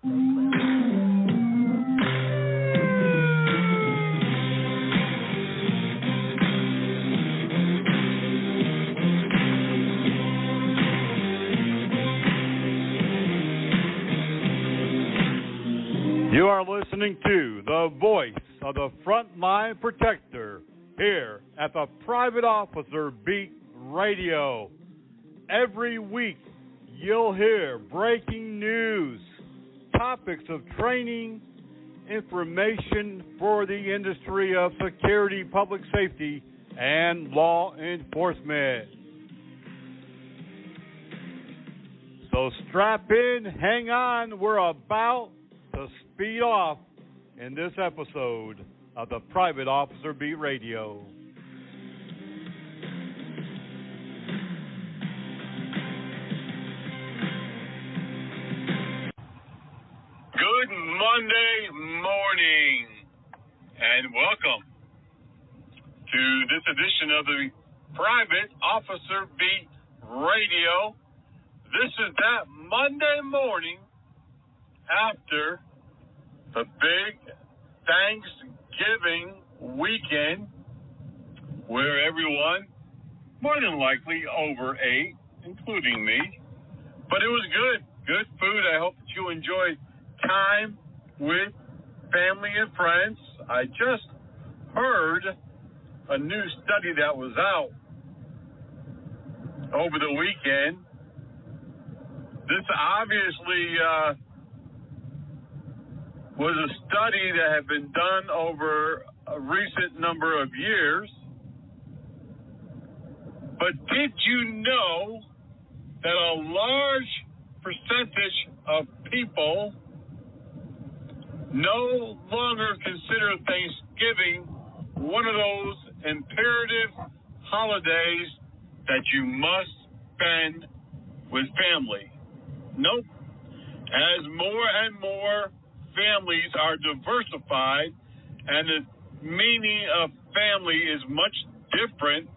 You are listening to the voice of the Frontline Protector here at the Private Officer Beat Radio. Every week you'll hear breaking news, topics of training, information for the industry of security, public safety, and law enforcement. So strap in, hang on, we're about to speed off in this episode of the Private Officer Beat Radio. Good Monday morning, and welcome to this edition of the Private Officer Beat Radio. This is that Monday morning after the big Thanksgiving weekend, where everyone, more than likely, overate, including me. But it was good food. I hope that you enjoyed time with family and friends. I just heard a new study that was out over the weekend. This obviously was a study that had been done over a recent number of years. But did you know that a large percentage of people no longer consider Thanksgiving one of those imperative holidays that you must spend with family? Nope. As more and more families are diversified and the meaning of family is much different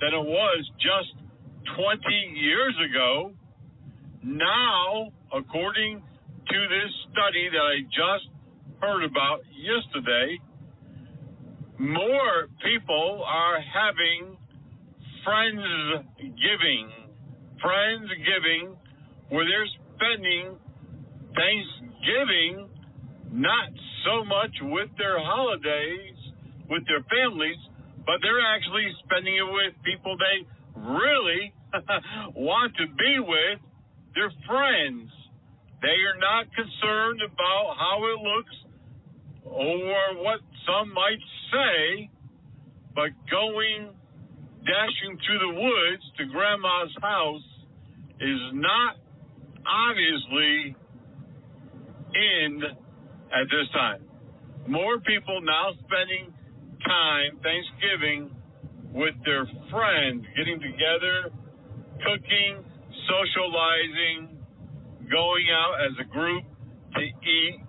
than it was just 20 years ago, now, according to this study that I just heard about yesterday, more people are having Friendsgiving, where they're spending Thanksgiving not so much with their holidays, with their families, but they're actually spending it with people they really want to be with, their friends. They are not concerned about how it looks or what some might say, but dashing through the woods to Grandma's house is not obviously in at this time. More people now spending time Thanksgiving with their friends, getting together, cooking, socializing, going out as a group to eat.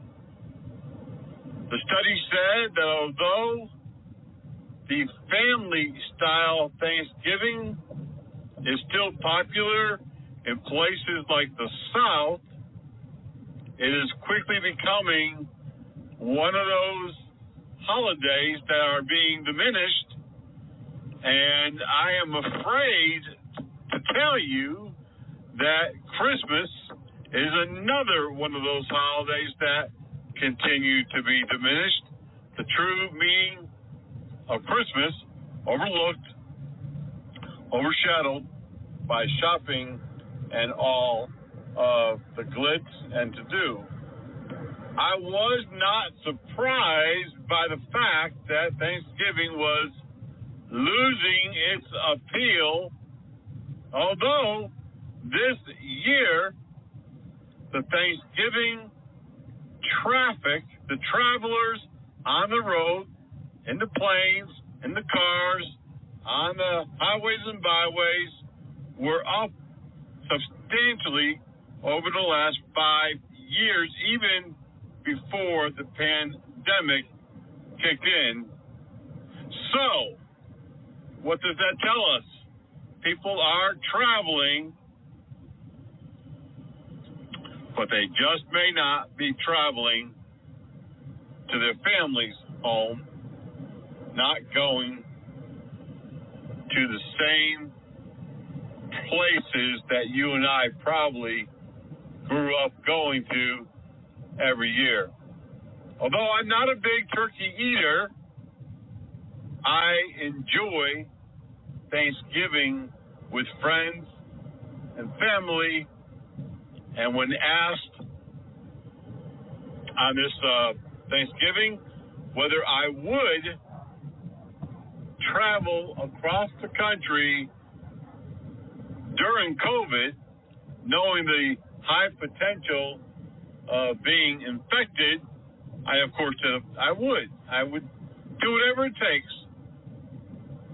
The study said that although the family-style Thanksgiving is still popular in places like the South, it is quickly becoming one of those holidays that are being diminished, and I am afraid to tell you that Christmas is another one of those holidays that continue to be diminished. The true meaning of Christmas overlooked, overshadowed by shopping and all of the glitz and to-do. I was not surprised by the fact that Thanksgiving was losing its appeal, although this year the Thanksgiving traffic, the travelers on the road, in the planes, in the cars, on the highways and byways, were up substantially over the last 5 years, even before the pandemic kicked in. So, what does that tell us? People are traveling but they just may not be traveling to their family's home, not going to the same places that you and I probably grew up going to every year. Although I'm not a big turkey eater, I enjoy Thanksgiving with friends and family. And when asked on this Thanksgiving whether I would travel across the country during COVID, knowing the high potential of being infected, I, of course, said I would. I would do whatever it takes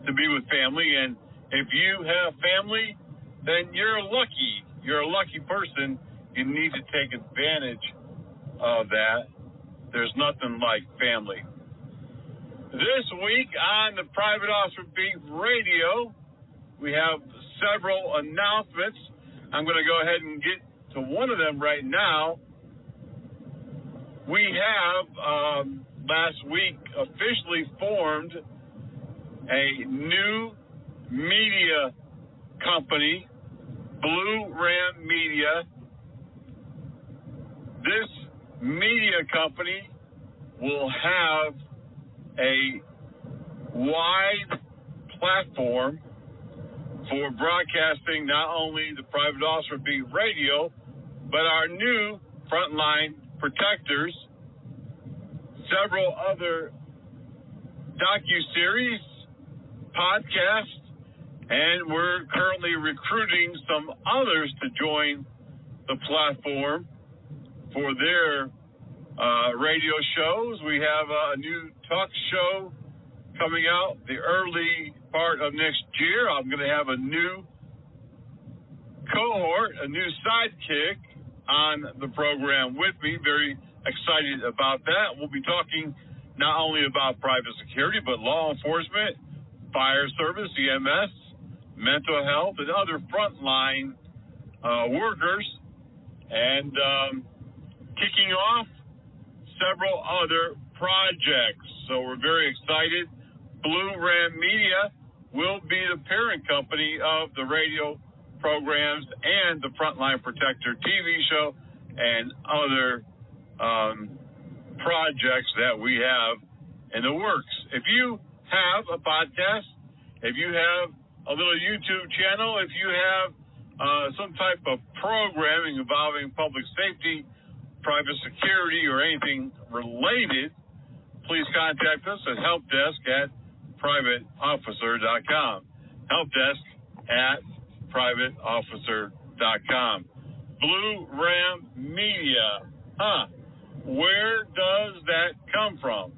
to be with family. And if you have family, then you're lucky. You're a lucky person. You need to take advantage of that. There's nothing like family. This week on the Private Officer Beat Radio, we have several announcements. I'm going to go ahead and get to one of them right now. We have, last week, officially formed a new media company, Blue Ram Media. This media company will have a wide platform for broadcasting not only the Private Officer Beat Radio, but our new Frontline Protectors, several other docuseries, podcasts, and we're currently recruiting some others to join the platform for their radio shows. We have a new talk show coming out the early part of next year. I'm going to have a new cohort, a new sidekick on the program with me. Very excited about that. We'll be talking not only about private security, but law enforcement, fire service, EMS, mental health, and other frontline workers. And kicking off several other projects. So we're very excited. Blue Ram Media will be the parent company of the radio programs and the Frontline Protector TV show and other projects that we have in the works. If you have a podcast, if you have a little YouTube channel, if you have some type of programming involving public safety, private security, or anything related, please contact us at helpdesk@privateofficer.com. Helpdesk@privateofficer.com. Blue Ram Media. Where does that come from?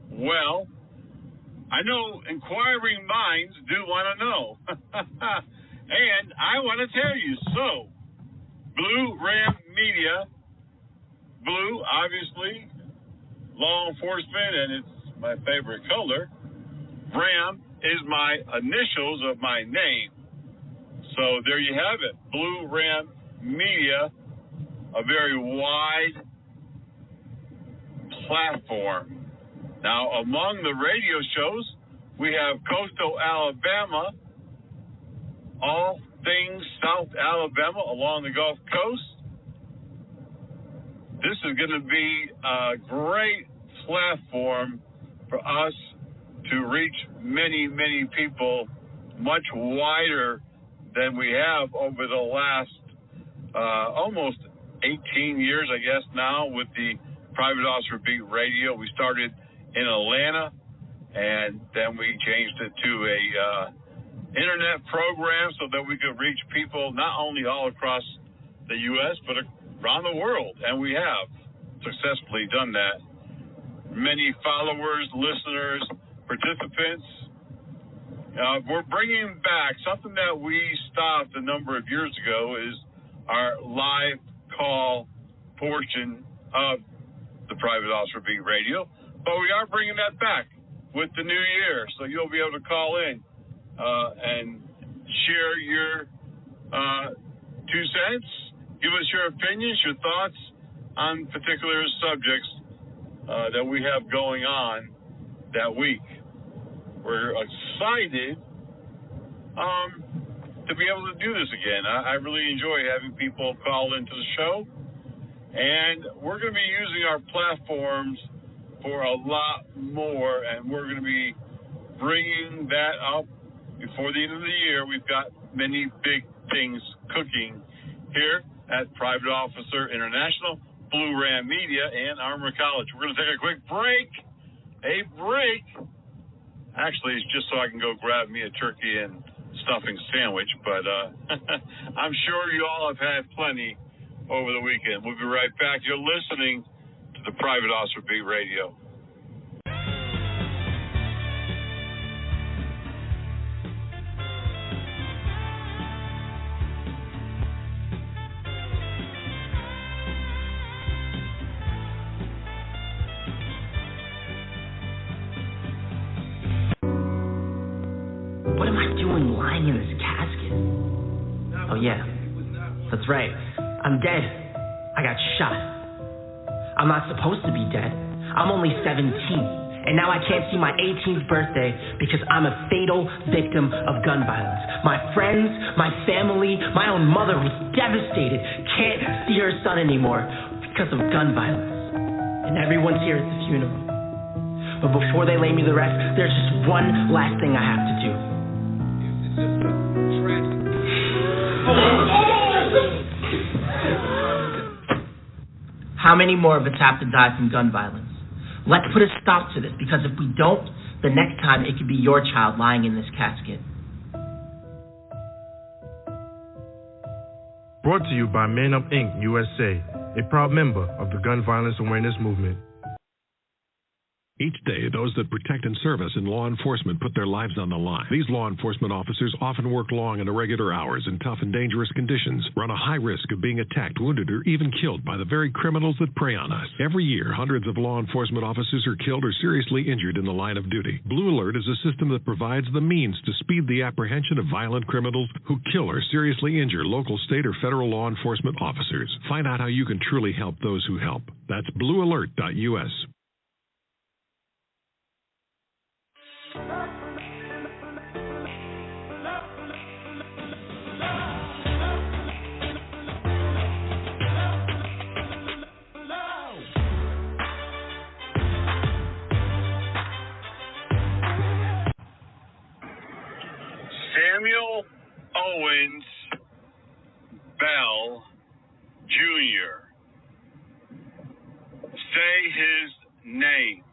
Well, I know inquiring minds do want to know. And I want to tell you. So, Blue Ram Media, blue, obviously, law enforcement, and it's my favorite color. Ram is my initials of my name. So there you have it. Blue Ram Media, a very wide platform. Now, among the radio shows, we have Coastal Alabama, all things South Alabama along the Gulf Coast. This is going to be a great platform for us to reach many, many people, much wider than we have over the last almost 18 years, I guess, now with the Private Officer Beat Radio. We started in Atlanta, and then we changed it to a internet program so that we could reach people not only all across the U.S., but around the world, and we have successfully done that. Many followers, listeners, participants. We're bringing back something that we stopped a number of years ago is our live call portion of the Private Officer Beat Radio, but we are bringing that back with the new year, so you'll be able to call in and share your 2 cents Give us your opinions, your thoughts on particular subjects that we have going on that week. We're excited to be able to do this again. I really enjoy having people call into the show, and we're going to be using our platforms for a lot more, and we're going to be bringing that up before the end of the year. We've got many big things cooking here at Private Officer International, Blue Ram Media, and Armor College. We're going to take a quick break. Actually, it's just so I can go grab me a turkey and stuffing sandwich, but I'm sure you all have had plenty over the weekend. We'll be right back. You're listening to the Private Officer Beat Radio. What am I doing lying in this casket? Oh yeah, that's right. I'm dead. I got shot. I'm not supposed to be dead. I'm only 17, and now I can't see my 18th birthday because I'm a fatal victim of gun violence. My friends, my family, my own mother was devastated. Can't see her son anymore because of gun violence. And everyone's here at the funeral. But before they lay me to rest, there's just one last thing I have to do. How many more of us have to die from gun violence? Let's put a stop to this, because if we don't, the next time it could be your child lying in this casket. Brought to you by Men Up Inc. USA, a proud member of the Gun Violence Awareness Movement. Each day, those that protect and service in law enforcement put their lives on the line. These law enforcement officers often work long and irregular hours in tough and dangerous conditions, run a high risk of being attacked, wounded, or even killed by the very criminals that prey on us. Every year, hundreds of law enforcement officers are killed or seriously injured in the line of duty. Blue Alert is a system that provides the means to speed the apprehension of violent criminals who kill or seriously injure local, state, or federal law enforcement officers. Find out how you can truly help those who help. That's bluealert.us. Samuel Owens Bell Jr. Say his name.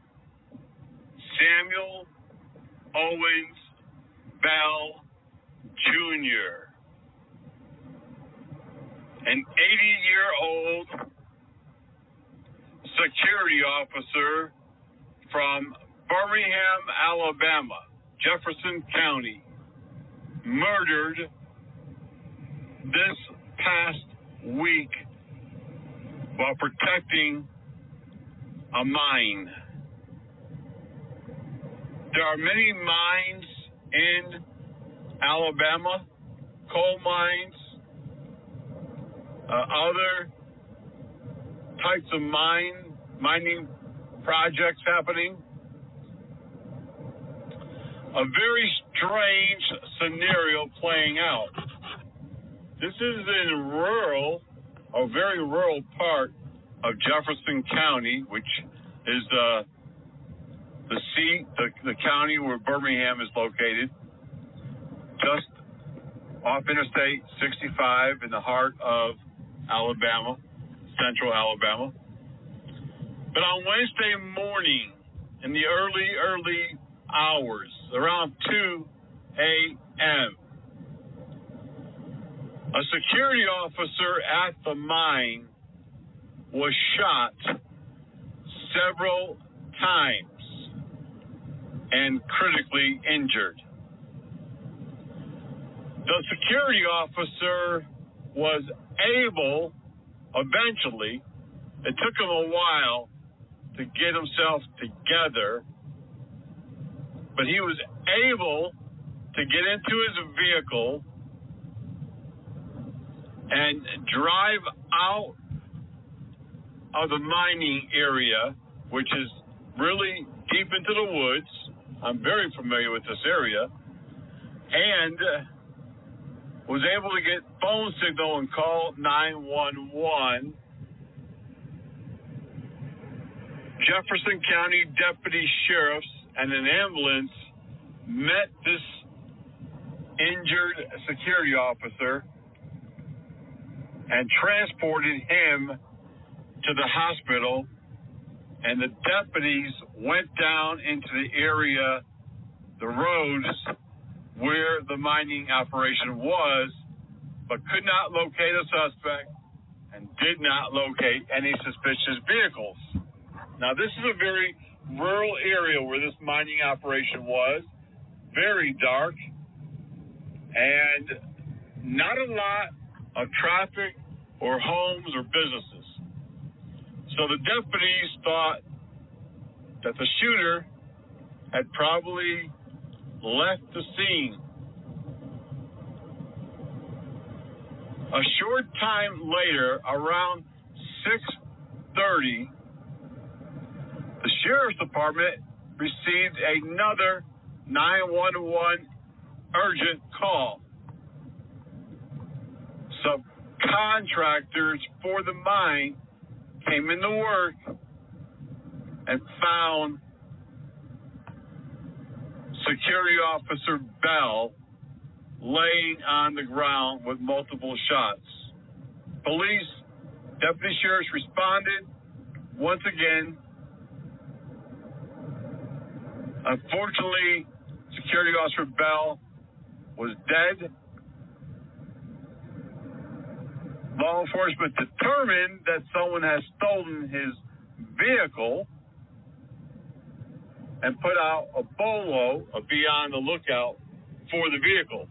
Samuel Owens Bell Jr. An 80-year-old security officer from Birmingham, Alabama, Jefferson County, murdered this past week while protecting a mine. There are many mines in Alabama, coal mines, other types of mining projects happening. A very strange scenario playing out. This is in a very rural part of Jefferson County, which is the seat, the county where Birmingham is located, just off Interstate 65 in the heart of Alabama, central Alabama. But on Wednesday morning, in the early hours, around 2 a.m., a security officer at the mine was shot several times and critically injured. The security officer was able, eventually, it took him a while to get himself together, but he was able to get into his vehicle and drive out of the mining area, which is really deep into the woods. I'm very familiar with this area, and was able to get phone signal and call 911. Jefferson County deputy sheriffs and an ambulance met this injured security officer and transported him to the hospital, and the deputies went down into the area, the roads where the mining operation was, but could not locate a suspect and did not locate any suspicious vehicles. Now, this is a very rural area where this mining operation was, very dark, and not a lot of traffic or homes or businesses. So the deputies thought that the shooter had probably left the scene. A short time later, around 6:30, the sheriff's department received another 911 urgent call. Subcontractors for the mine came into work and found Security Officer Bell laying on the ground with multiple shots. Police, deputy sheriffs responded once again. Unfortunately, Security Officer Bell was dead. Law enforcement determined that someone has stolen his vehicle and put out a bolo, a be on the lookout for the vehicle.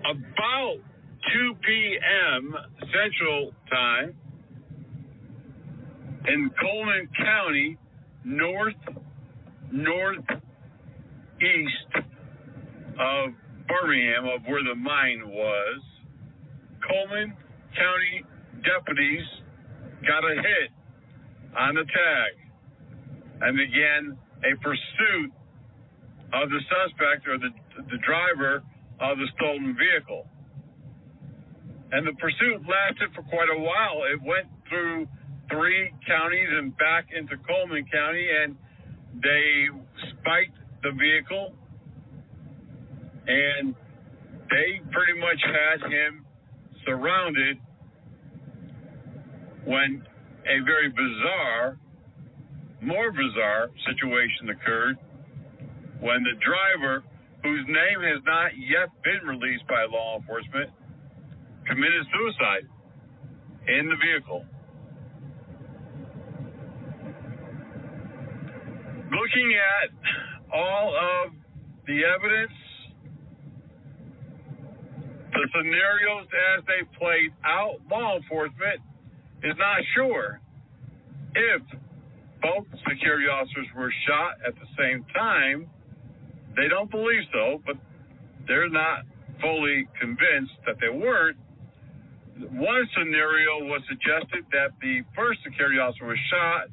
About 2 p.m. Central Time in Coleman County, northeast of Birmingham, of where the mine was, Coleman County deputies got a hit on the tag and began a pursuit of the suspect or the driver of the stolen vehicle. And the pursuit lasted for quite a while. It went through 3 counties and back into Coleman County, and they spiked the vehicle, and they pretty much had him surrounded when a very more bizarre situation occurred when the driver, whose name has not yet been released by law enforcement, committed suicide in the vehicle. Looking at all of the evidence, the scenarios as they played out, law enforcement is not sure if both security officers were shot at the same time. They don't believe so, but they're not fully convinced that they weren't. One scenario was suggested that the first security officer was shot.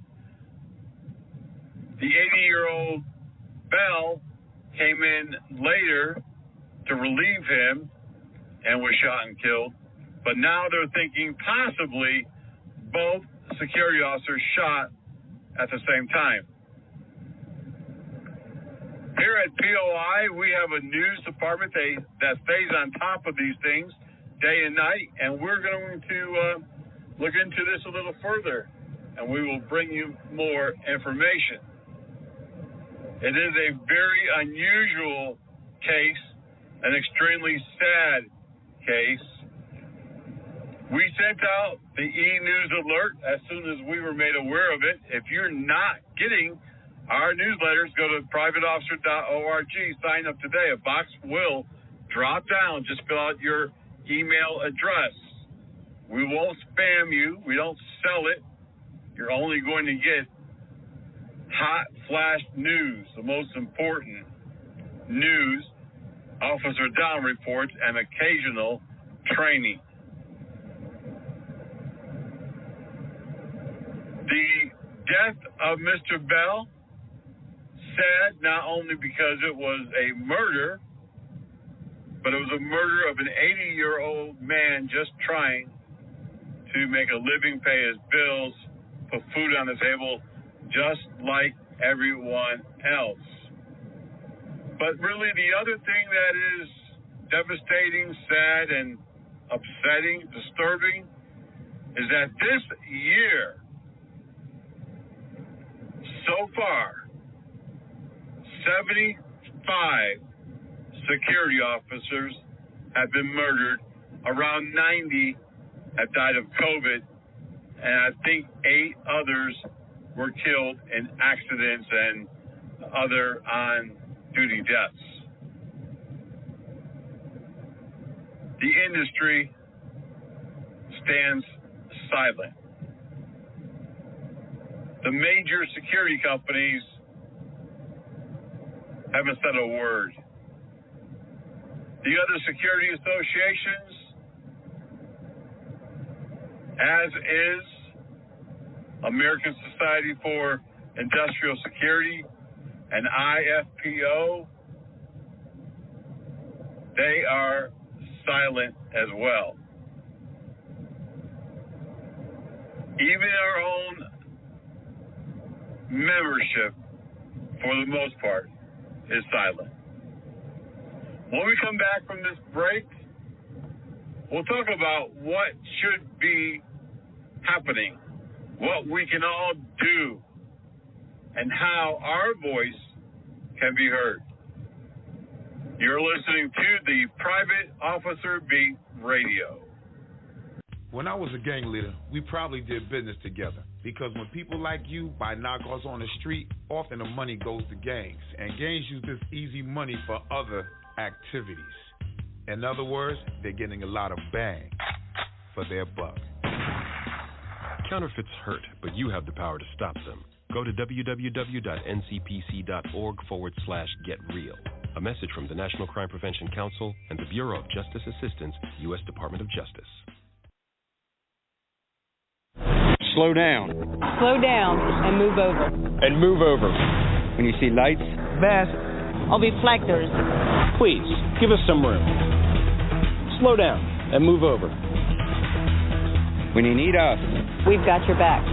The 80-year-old Bell came in later to relieve him and was shot and killed. But now they're thinking possibly both security officers shot at the same time. Here at POI, we have a news department that stays on top of these things day and night, and we're going to look into this a little further, and we will bring you more information. It is a very unusual case, an extremely sad case. We sent out the e-news alert as soon as we were made aware of it. If you're not getting our newsletters, go to privateofficer.org, sign up today. A box will drop down. Just fill out your email address. We won't spam you. We don't sell it. You're only going to get hot flash news, the most important news officer down reports, and occasional training. The death of Mr. Bell, sad not only because it was a murder, but it was a murder of an 80-year-old man just trying to make a living, pay his bills, put food on the table, just like everyone else. But really, the other thing that is devastating, sad, and upsetting, disturbing, is that this year, so far, 75 security officers have been murdered. Around 90 have died of COVID, and I think 8 others were killed in accidents and other on-duty deaths. The industry stands silent. The major security companies haven't said a word. The other security associations, as is American Society for Industrial Security and IFPO, they are silent as well. Even our own membership, for the most part, is silent. When we come back from this break, we'll talk about what should be happening, what we can all do, and how our voice can be heard. You're listening to the Private Officer Beat Radio. When I was a gang leader, we probably did business together. Because when people like you buy knockoffs on the street, often the money goes to gangs. And gangs use this easy money for other activities. In other words, they're getting a lot of bang for their buck. Counterfeits hurt, but you have the power to stop them. Go to www.ncpc.org/getreal. A message from the National Crime Prevention Council and the Bureau of Justice Assistance, U.S. Department of Justice. Slow down. Slow down and move over. And move over. When you see lights, Vest, or reflectors, please give us some room. Slow down and move over. When you need us, we've got your back.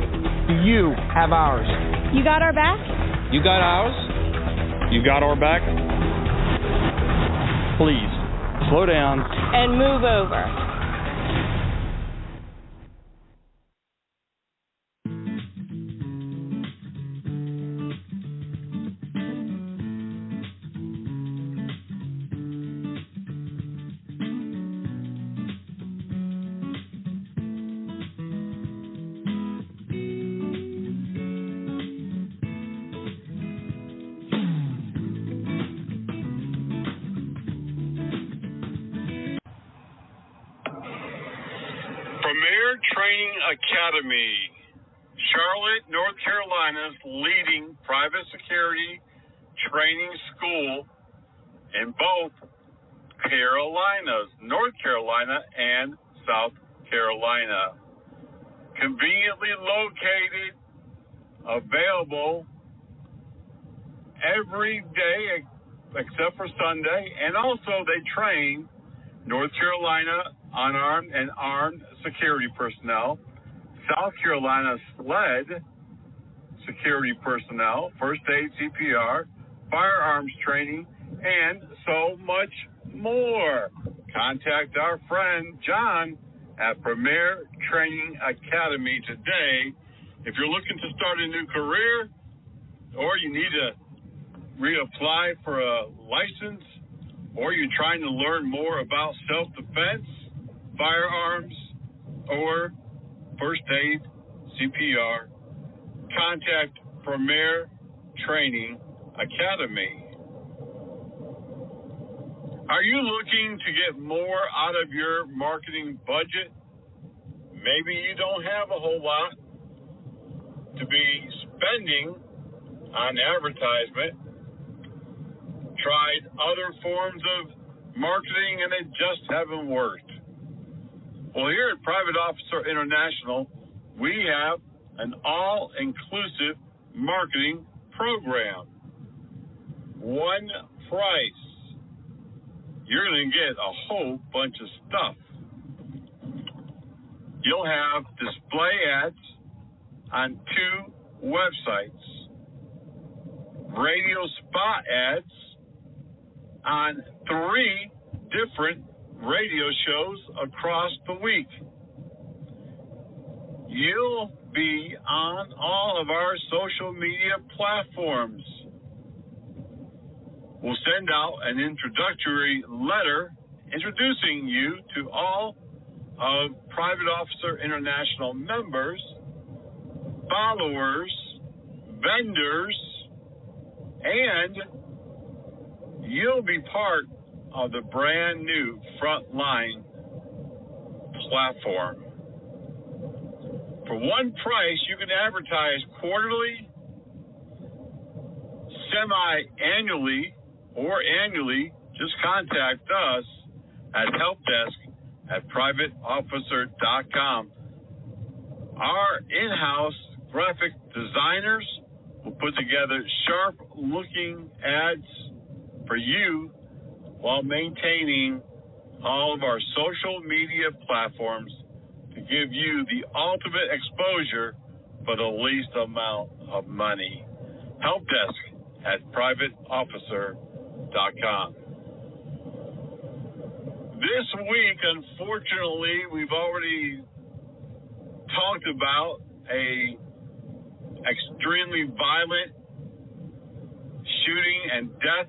You have ours. You got our back? You got ours? You got our back? Please, slow down. And move over. Premier Training Academy, Charlotte, North Carolina's leading private security training school in both Carolinas, North Carolina and South Carolina. Conveniently located, available every day except for Sunday, and also they train North Carolina unarmed and armed security personnel, South Carolina SLED security personnel, first aid, CPR, firearms training, and so much more. Contact our friend John at Premier Training Academy today. If you're looking to start a new career or you need to reapply for a license, or you're trying to learn more about self-defense, firearms, or first aid, CPR, contact Premier Training Academy. Are you looking to get more out of your marketing budget? Maybe you don't have a whole lot to be spending on advertisement. Tried other forms of marketing, and they just haven't worked. Well, here at Private Officer International, we have an all-inclusive marketing program. One price. You're going to get a whole bunch of stuff. You'll have display ads on 2 websites, radio spot ads on 3 different radio shows across the week. You'll be on all of our social media platforms. We'll send out an introductory letter introducing you to all of Private Officer International members, followers, vendors, and you'll be part of the brand new Frontline platform. For one price, you can advertise quarterly, semi-annually, or annually. Just contact us at helpdesk@privateofficer.com. Our in-house graphic designers will put together sharp-looking ads for you while maintaining all of our social media platforms to give you the ultimate exposure for the least amount of money. Helpdesk@privateofficer.com. This week, unfortunately, we've already talked about a extremely violent shooting and death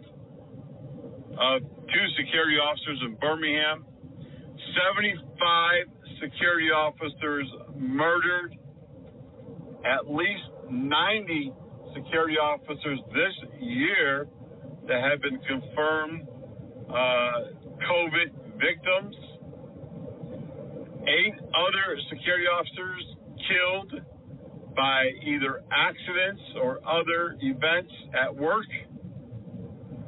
of 2 security officers in Birmingham, 75 security officers murdered, at least 90 security officers this year that have been confirmed COVID victims, 8 other security officers killed by either accidents or other events at work,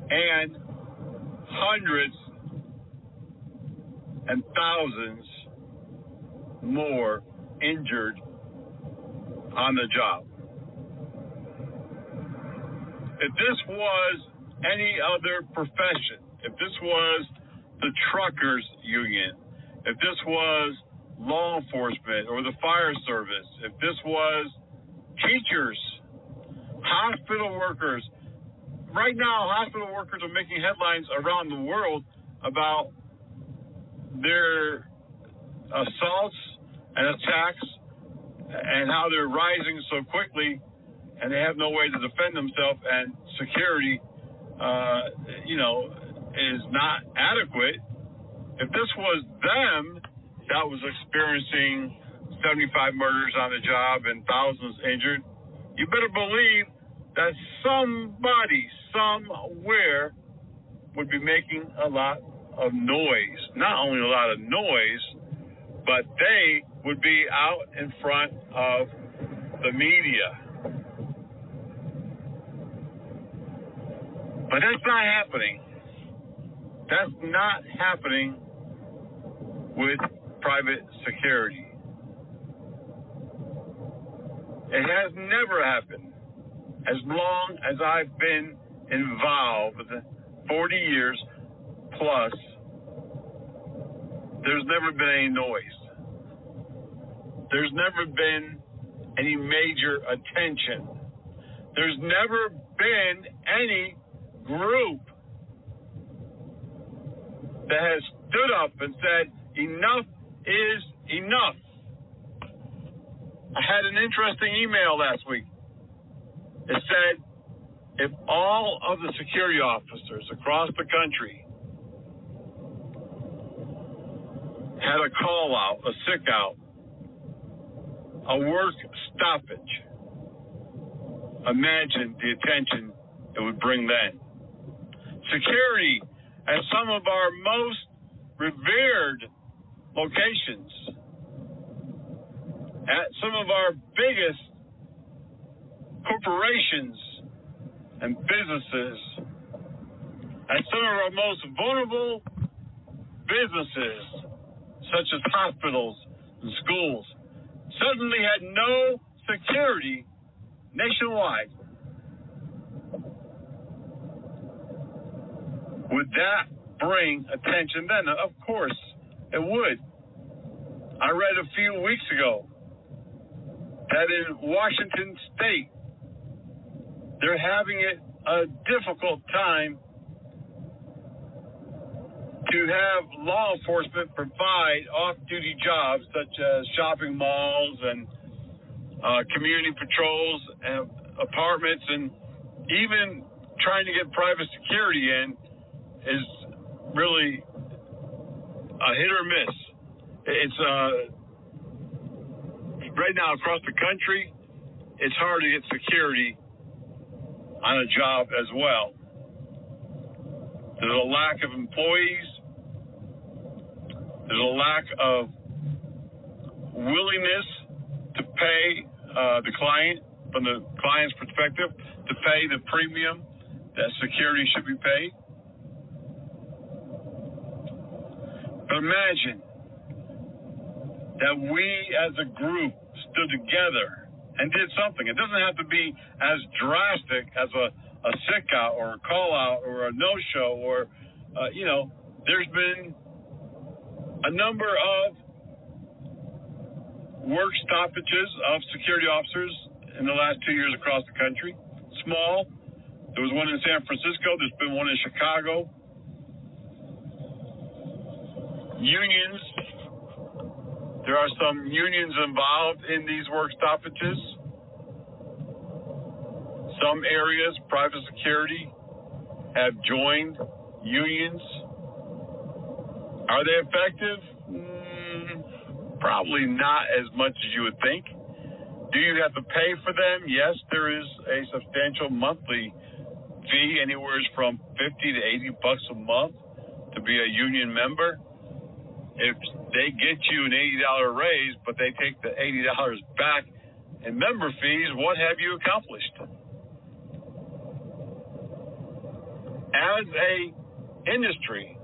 and hundreds and thousands more injured on the job. If this was any other profession, if this was the truckers union, if this was law enforcement or the fire service, if this was teachers, hospital workers, right now hospital workers are making headlines around the world about their assaults and attacks and how they're rising so quickly and they have no way to defend themselves, and security is not adequate. If this was them that was experiencing 75 murders on the job and thousands injured, you better believe that somebody somewhere would be making a lot of noise. Not only a lot of noise, but they would be out in front of the media. But that's not happening. That's not happening with private security. It has never happened. As long as I've been involved, 40 years plus, there's never been any noise. There's never been any major attention. There's never been any group that has stood up and said, enough is enough. I had an interesting email last week. It said, if all of the security officers across the country had a call out, a sick out, a work stoppage, imagine the attention it would bring then. Security at some of our most revered locations, at some of our biggest corporations and businesses, at some of our most vulnerable businesses, such as hospitals and schools, suddenly had no security nationwide, would that bring attention then? Of course it would. I read a few weeks ago that in Washington State, they're having a difficult time to have law enforcement provide off-duty jobs such as shopping malls and community patrols and apartments, and even trying to get private security in is really a hit or miss. It's right now across the country, it's hard to get security on a job as well. There's a lack of employees. There's a lack of willingness to pay the client, from the client's perspective, to pay the premium that security should be paid. But imagine that we as a group stood together and did something. It doesn't have to be as drastic as a sick out or a call out or a no-show or, there's been a number of work stoppages of security officers in the last 2 years across the country. Small. There was one in San Francisco. There's been one in Chicago. Unions. There are some unions involved in these work stoppages. Some areas, private security, have joined unions. Are they effective? Probably not as much as you would think. Do you have to pay for them? Yes, there is a substantial monthly fee, anywhere from $50 to $80 a month to be a union member. If they get you an $80 raise, but they take the $80 back in member fees, what have you accomplished? As a industry,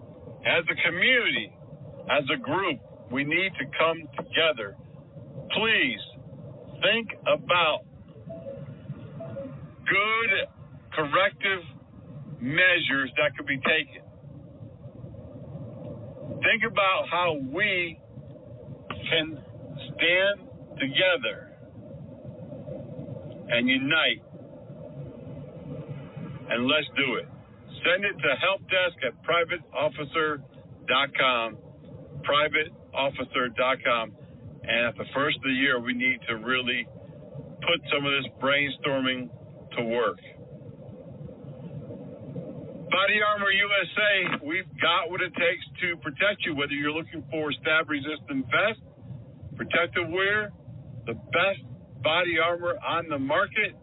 as a community, as a group, we need to come together. Please think about good corrective measures that could be taken. Think about how we can stand together and unite, and let's do it. Send it to helpdesk@privateofficer.com, privateofficer.com, and at the first of the year, we need to really put some of this brainstorming to work. Body Armor USA, we've got what it takes to protect you, whether you're looking for stab-resistant vest, protective wear, the best body armor on the market.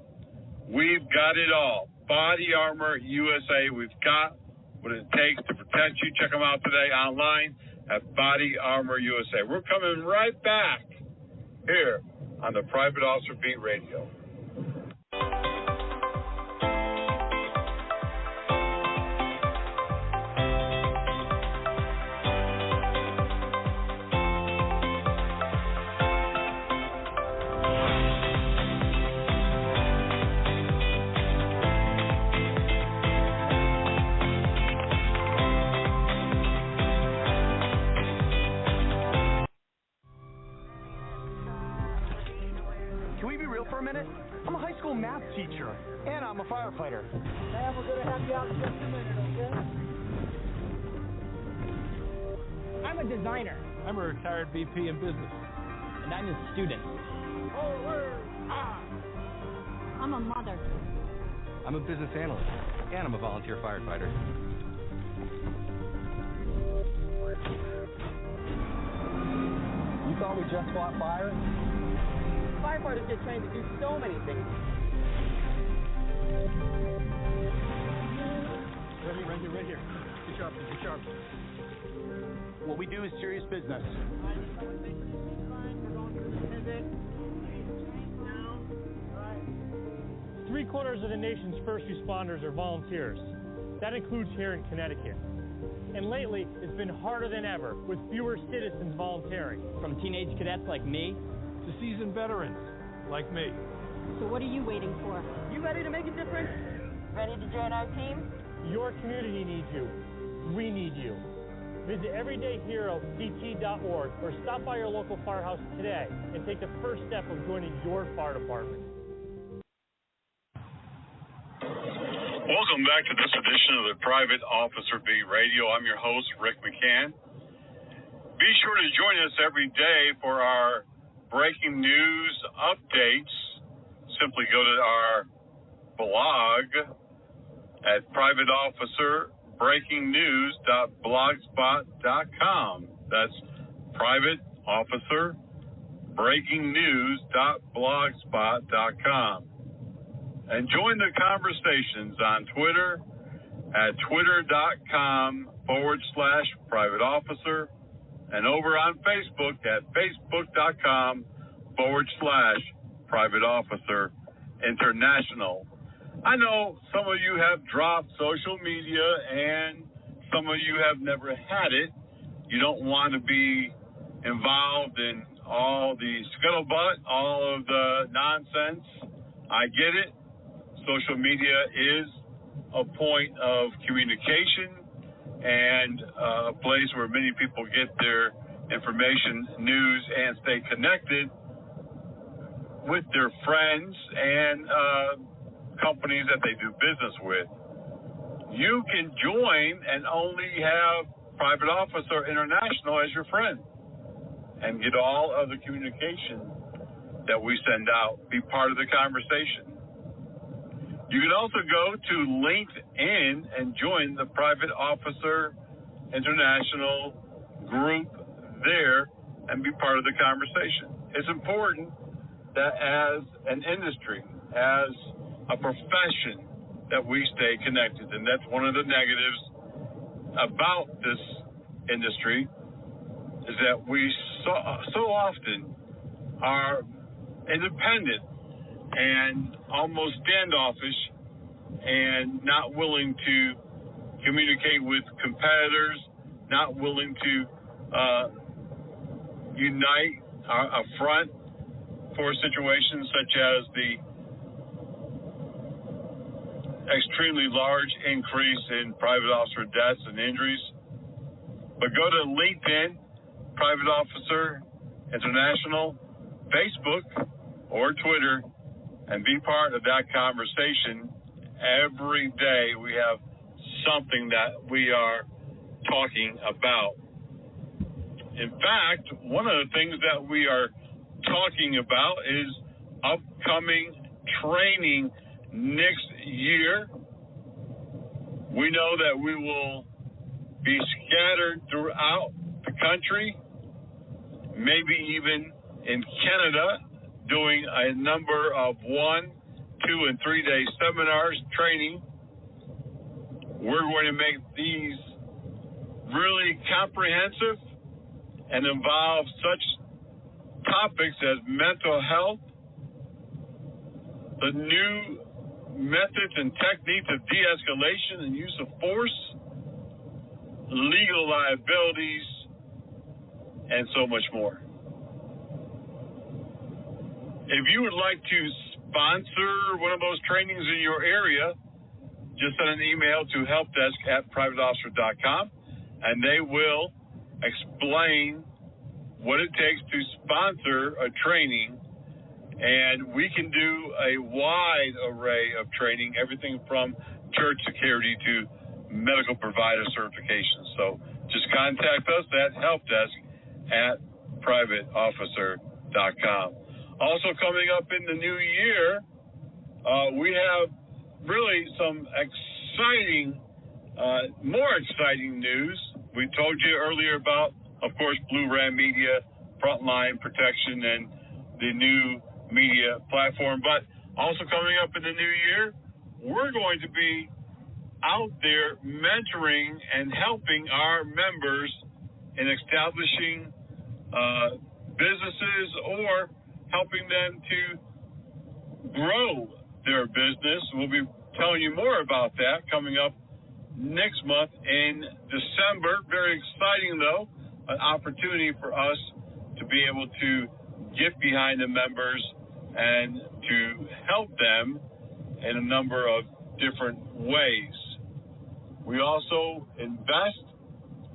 We've got it all. Body Armor USA, we've got what it takes to protect you. Check them out today online at Body Armor USA. We're coming right back here on the Private Officer Beat Radio. I'm a high school math teacher, and I'm a firefighter. Man, we're going to have you out in just a minute, okay? I'm a designer. I'm a retired VP in business. And I'm a student. I'm a mother. I'm a business analyst, and I'm a volunteer firefighter. You thought we just fought fire? Firefighters get trained to do so many things. Right here. Be sharp. What we do is serious business. Three-quarters of the nation's first responders are volunteers. That includes here in Connecticut. And lately, it's been harder than ever, with fewer citizens volunteering. From teenage cadets like me to seasoned veterans like me. So what are you waiting for? You ready to make a difference? Ready to join our team? Your community needs you. We need you. Visit everydayheroct.org or stop by your local firehouse today and take the first step of joining your fire department. Welcome back to this edition of the Private Officer Beat Radio. I'm your host, Rick McCann. Be sure to join us every day for our breaking news updates. Simply go to our blog at privateofficerbreakingnews.blogspot.com. That's privateofficerbreakingnews.blogspot.com. And join the conversations on Twitter at twitter.com/privateofficer and over on Facebook at facebook.com/privateofficer international. I know some of you have dropped social media and some of you have never had it. You don't want to be involved in all the scuttlebutt, all of the nonsense. I get it. Social media is a point of communication and a place where many people get their information, news, and stay connected with their friends and companies that they do business with. You can join and only have Private Officer International as your friend and get all of the communication that we send out, be part of the conversation. You can also go to LinkedIn and join the Private Officer International group there and be part of the conversation. It's important that as an industry, as a profession, that we stay connected. And that's one of the negatives about this industry is that we so often are independent and almost standoffish and not willing to communicate with competitors, not willing to unite a front for situations such as the extremely large increase in private officer deaths and injuries. But go to LinkedIn, Private Officer International, Facebook, or Twitter, and be part of that conversation. Every day we have something that we are talking about. In fact, one of the things that we are talking about is upcoming training next year. We know that we will be scattered throughout the country, maybe even in Canada, doing a number of 1, 2, and 3 day seminars, training. We're going to make these really comprehensive and involve such topics as mental health, the new methods and techniques of de-escalation and use of force, legal liabilities, and so much more. If you would like to sponsor one of those trainings in your area, just send an email to helpdesk@privateofficer.com, and they will explain what it takes to sponsor a training. And we can do a wide array of training, everything from church security to medical provider certifications. So just contact us at helpdesk@privateofficer.com. Also coming up in the new year, we have really some exciting, more exciting news. We told you earlier about, of course, Blue Ram Media, Frontline Protection, and the new media platform. But also coming up in the new year, we're going to be out there mentoring and helping our members in establishing businesses or helping them to grow their business. We'll be telling you more about that coming up next month in December. Very exciting, though, an opportunity for us to be able to get behind the members and to help them in a number of different ways. We also invest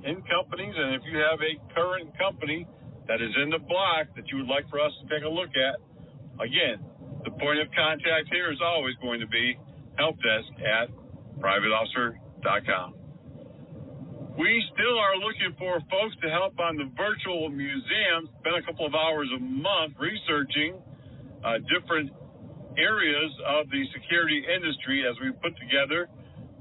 in companies, and if you have a current company that is in the block that you would like for us to take a look at, again, the point of contact here is always going to be helpdesk@privateofficer.com. We still are looking for folks to help on the virtual museum. Spend a couple of hours a month researching different areas of the security industry as we put together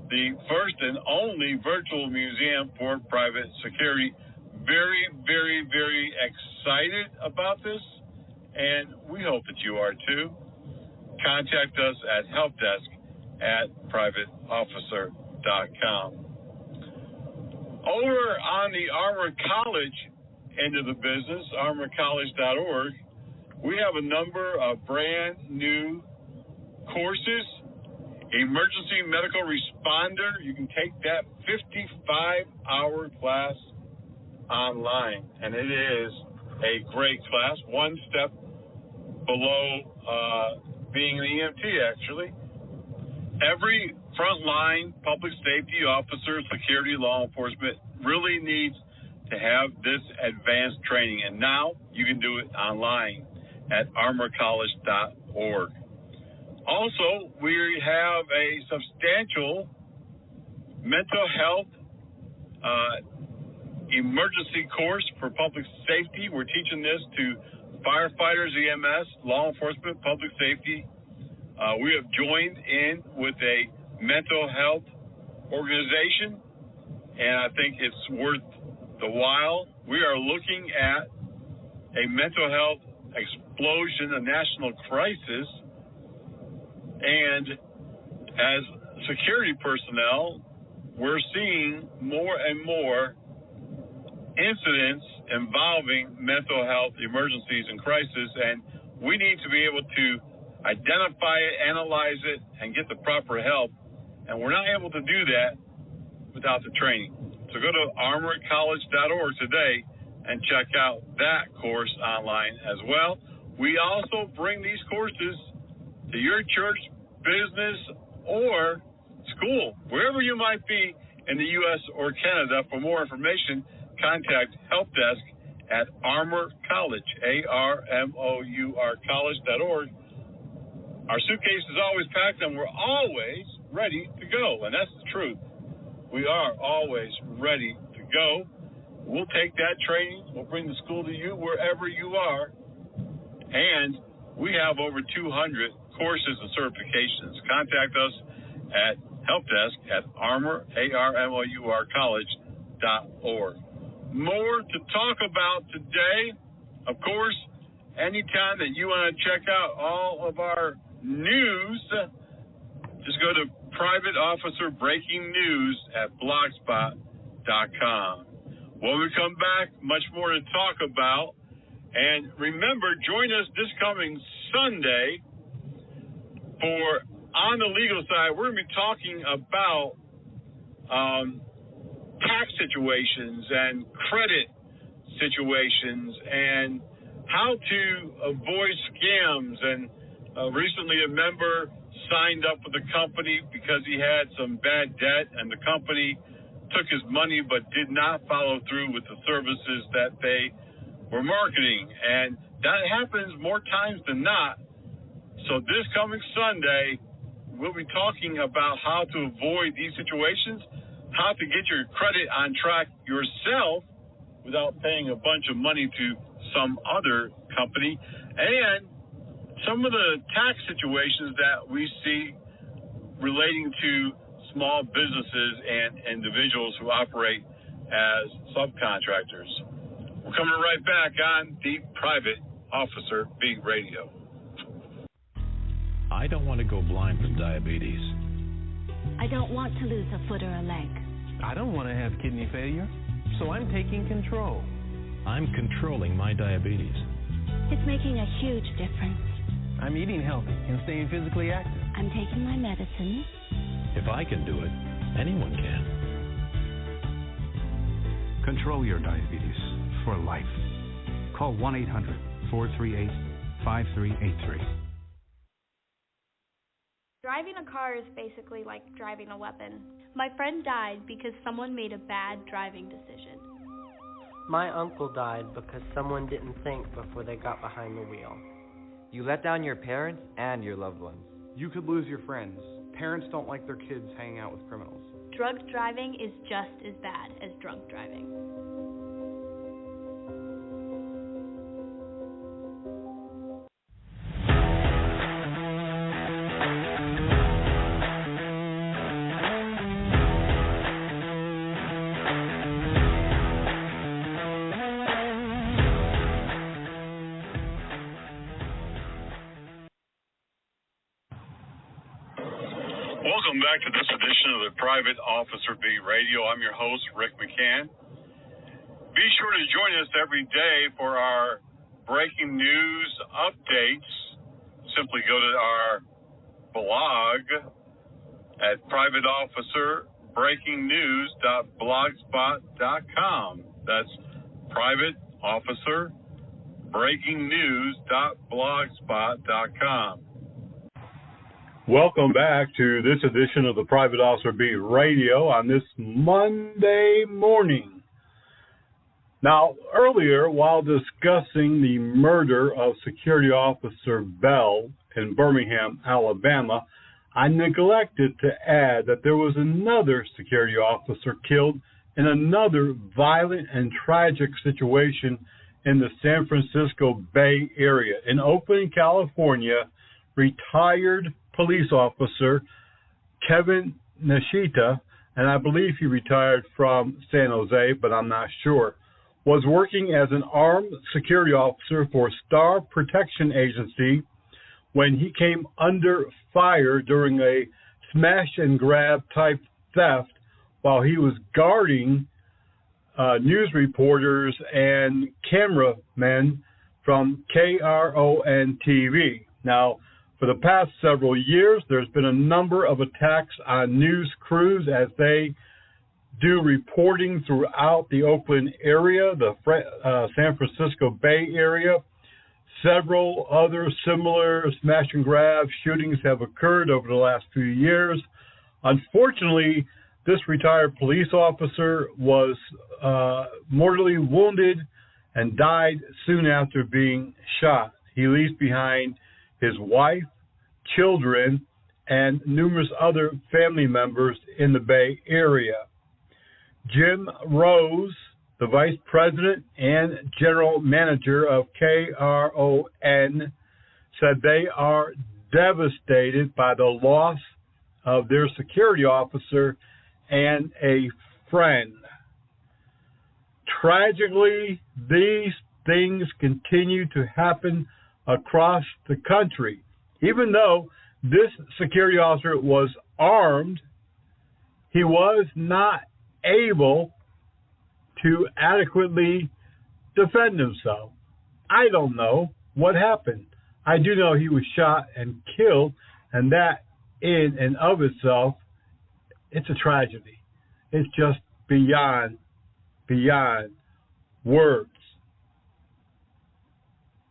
the first and only virtual museum for private security. Very, very, very excited about this, and we hope that you are too. Contact us at helpdesk@privateofficer.com. Over on the Armor College end of the business, armorcollege.org, we have a number of brand new courses. Emergency Medical Responder, you can take that 55-hour class online, and it is a great class, one step below being an EMT, actually. Every frontline public safety officer, security, law enforcement really needs to have this advanced training, and now you can do it online at armorcollege.org. Also, we have a substantial mental health emergency course for public safety. We're teaching this to firefighters, EMS, law enforcement, public safety. We have joined in with a mental health organization, and I think it's worth the while. We are looking at a mental health explosion, a national crisis, and as security personnel, we're seeing more and more incidents involving mental health emergencies and crises, and we need to be able to identify it, analyze it, and get the proper help, and we're not able to do that without the training. So go to armorcollege.org today and check out that course online as well. We also bring these courses to your church, business, or school, wherever you might be in the U.S. or Canada. For more information, contact helpdesk at Armor College, ARMOUR college.org. Our suitcase is always packed, and we're always ready to go, and that's the truth. We are always ready to go. We'll take that training. We'll bring the school to you wherever you are, and we have over 200 courses and certifications. Contact us at helpdesk at Armor, ARMOUR college.org. More to talk about today. Of course, anytime that you want to check out all of our news, just go to Private Officer Breaking News at blogspot.com. When we come back, much more to talk about. And remember, join us this coming Sunday for On the Legal Side. We're going to be talking about tax situations and credit situations and how to avoid scams. And recently a member signed up with the company because he had some bad debt, and the company took his money but did not follow through with the services that they were marketing. And that happens more times than not. So this coming Sunday, we'll be talking about how to avoid these situations, how to get your credit on track yourself without paying a bunch of money to some other company, and some of the tax situations that we see relating to small businesses and individuals who operate as subcontractors. We're coming right back on the Private Officer Beat Radio. I don't want to go blind from diabetes. I don't want to lose a foot or a leg. I don't want to have kidney failure, so I'm taking control. I'm controlling my diabetes. It's making a huge difference. I'm eating healthy and staying physically active. I'm taking my medicine. If I can do it, anyone can. Control your diabetes for life. Call 1-800-438-5383. Driving a car is basically like driving a weapon. My friend died because someone made a bad driving decision. My uncle died because someone didn't think before they got behind the wheel. You let down your parents and your loved ones. You could lose your friends. Parents don't like their kids hanging out with criminals. Drug driving is just as bad as drunk driving. Welcome back to this edition of the Private Officer Beat Radio. I'm your host, Rick McCann. Be sure to join us every day for our breaking news updates. Simply go to our blog at privateofficerbreakingnews.blogspot.com. That's privateofficerbreakingnews.blogspot.com. Welcome back to this edition of the Private Officer Beat Radio on this Monday morning. Now, earlier, while discussing the murder of Security Officer Bell in Birmingham, Alabama, I neglected to add that there was another security officer killed in another violent and tragic situation in the San Francisco Bay Area. In Oakland, California, retired police officer Kevin Nishita, and I believe he retired from San Jose, but I'm not sure, was working as an armed security officer for Star Protection Agency when he came under fire during a smash and grab type theft while he was guarding news reporters and cameramen from KRON TV. Now, for the past several years, there's been a number of attacks on news crews as they do reporting throughout the Oakland area, the San Francisco Bay Area. Several other similar smash and grab shootings have occurred over the last few years. Unfortunately, this retired police officer was mortally wounded and died soon after being shot. He leaves behind his wife, children, and numerous other family members in the Bay Area. Jim Rose, the vice president and general manager of KRON, said they are devastated by the loss of their security officer and a friend. Tragically, these things continue to happen across the country. Even though this security officer was armed, he was not able to adequately defend himself. I don't know what happened. I do know he was shot and killed, and that in and of itself, it's a tragedy. It's just beyond words.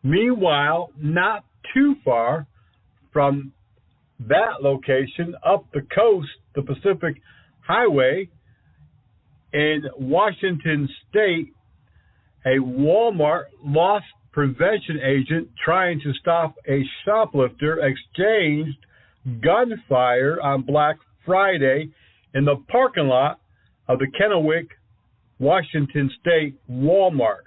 Meanwhile, not too far from that location, up the coast, the Pacific Highway, in Washington State, a Walmart loss prevention agent trying to stop a shoplifter exchanged gunfire on Black Friday in the parking lot of the Kennewick, Washington State Walmart.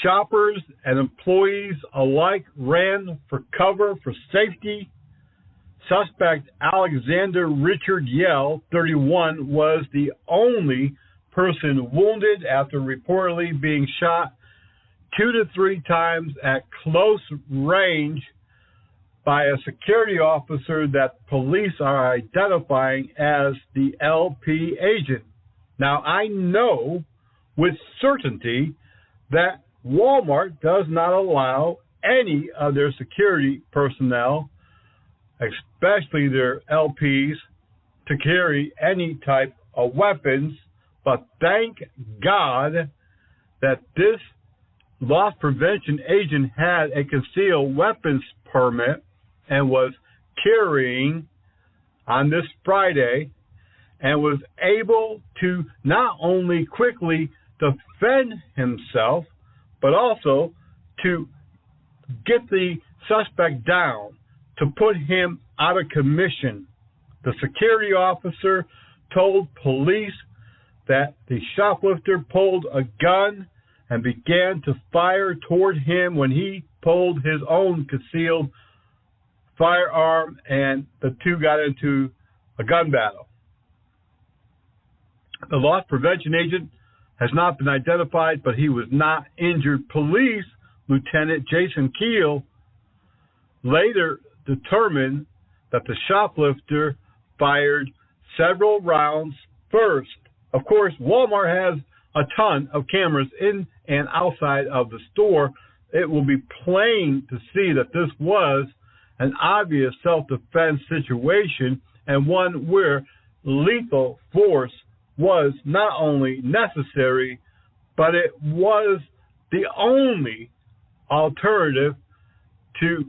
Shoppers and employees alike ran for cover for safety. Suspect Alexander Richard Yell, 31, was the only person wounded after reportedly being shot 2 to 3 times at close range by a security officer that police are identifying as the LP agent. Now, I know with certainty that Walmart does not allow any of their security personnel, especially their LPs, to carry any type of weapons, but thank God that this loss prevention agent had a concealed weapons permit and was carrying on this Friday and was able to not only quickly defend himself, but also to get the suspect down, to put him out of commission. The security officer told police that the shoplifter pulled a gun and began to fire toward him when he pulled his own concealed firearm, and the two got into a gun battle. The loss prevention agent has not been identified, but he was not injured. Police Lieutenant Jason Keel later determined that the shoplifter fired several rounds first. Of course, Walmart has a ton of cameras in and outside of the store. It will be plain to see that this was an obvious self-defense situation and one where lethal force was not only necessary, but it was the only alternative to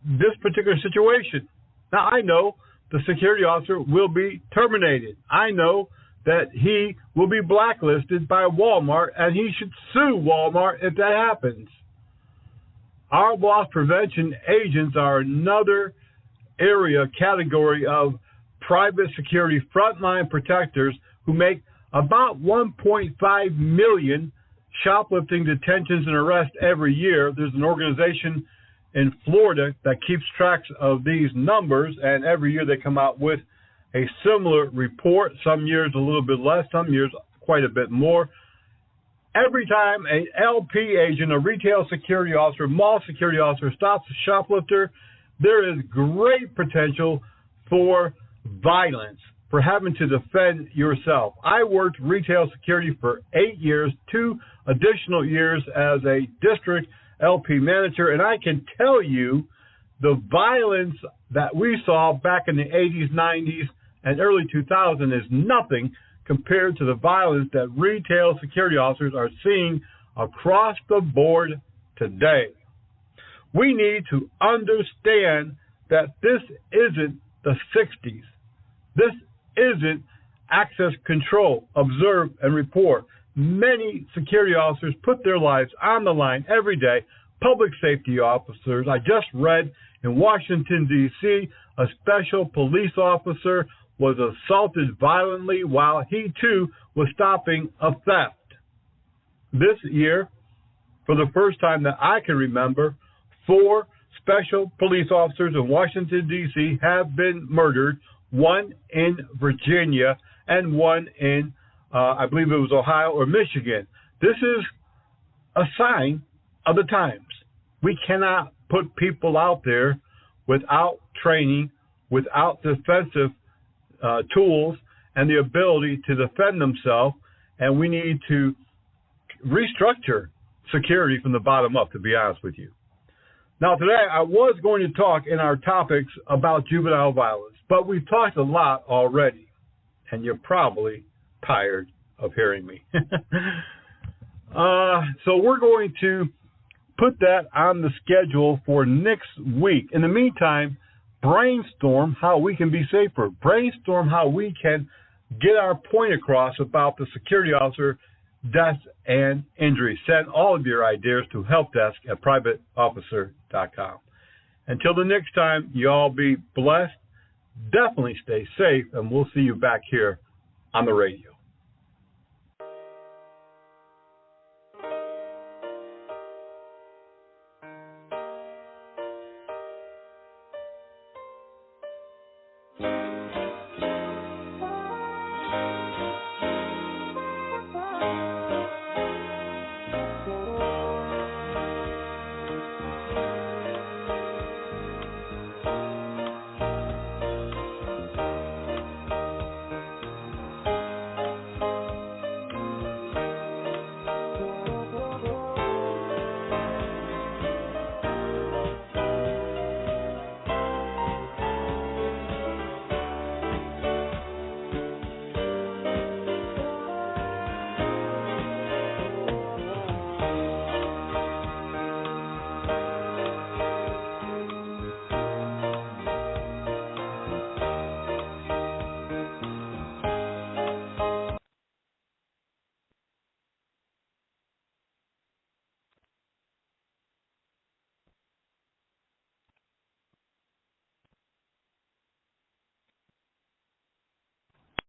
this particular situation. Now, I know the security officer will be terminated. I know that he will be blacklisted by Walmart, and he should sue Walmart if that happens. Our loss prevention agents are another category of private security frontline protectors who make about 1.5 million shoplifting detentions and arrests every year. There's an organization in Florida that keeps track of these numbers, and every year they come out with a similar report. Some years a little bit less, some years quite a bit more. Every time an LP agent, a retail security officer, mall security officer stops a shoplifter, there is great potential for violence, for having to defend yourself. I worked retail security for 8 years, 2 additional years as a district LP manager, and I can tell you the violence that we saw back in the 80s, 90s, and early 2000s is nothing compared to the violence that retail security officers are seeing across the board today. We need to understand that this isn't the 60s. This isn't access control, observe, and report. Many security officers put their lives on the line every day. Public safety officers. I just read in Washington, D.C., a special police officer was assaulted violently while he, too, was stopping a theft. This year, for the first time that I can remember, 4 special police officers in Washington, D.C. have been murdered, 1 in Virginia and 1 in, I believe it was Ohio or Michigan. This is a sign of the times. We cannot put people out there without training, without defensive tools, and the ability to defend themselves, and we need to restructure security from the bottom up, to be honest with you. Now, today I was going to talk in our topics about juvenile violence, but we've talked a lot already, and you're probably tired of hearing me. So we're going to put that on the schedule for next week. In the meantime, brainstorm how we can be safer. Brainstorm how we can get our point across about the security officer deaths and injuries. Send all of your ideas to helpdesk@privateofficer.com. Until the next time, you all be blessed. Definitely stay safe, and we'll see you back here on the radio.